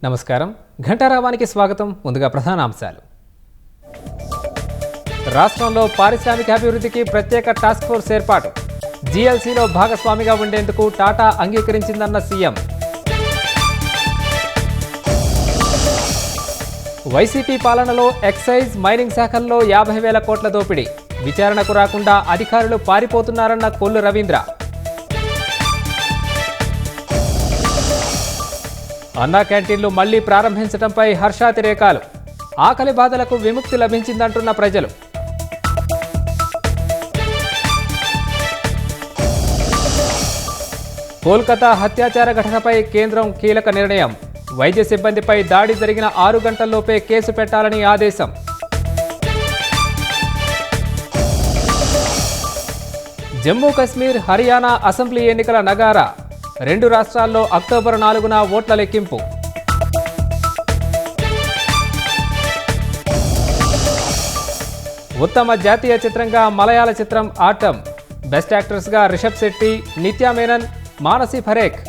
నమస్కారం ఘంటారావానికి స్వాగతం. ముందుగా ప్రధాన అంశాలు. రాష్ట్రంలో పారిశ్రామిక అభివృద్ధికి ప్రత్యేక టాస్క్ ఫోర్స్ ఏర్పాటు. జీఎల్సీలో భాగస్వామిగా ఉండేందుకు టాటా అంగీకరించిందన్న సీఎం. వైసీపీ పాలనలో ఎక్సైజ్, మైనింగ్ శాఖల్లో 50,000 కోట్ల దోపిడీ. విచారణకు రాకుండా అధికారులు పారిపోతున్నారన్న కొల్లు రవీంద్ర. అన్నా క్యాంటీన్లు మళ్లీ ప్రారంభించడంపై హర్షాతిరేకాలు. ఆకలి బాధలకు విముక్తి లభించిందంటున్న ప్రజలు. కోల్కతా హత్యాచార ఘటనపై కేంద్రం కీలక నిర్ణయం. వైద్య సిబ్బందిపై దాడి జరిగిన 6 గంటల్లోపే కేసు పెట్టాలని ఆదేశం. జమ్మూ కశ్మీర్, హర్యానా అసెంబ్లీ ఎన్నికల నగారా. 2 రాష్ట్రాల్లో అక్టోబర్ 4న ఓట్ల లెక్కింపు. ఉత్తమ జాతీయ చిత్రంగా మలయాళ చిత్రం ఆటం. బెస్ట్ యాక్టర్స్గా రిషబ్ శెట్టి, నిత్యా మేనన్, మానసి పరేఖ్.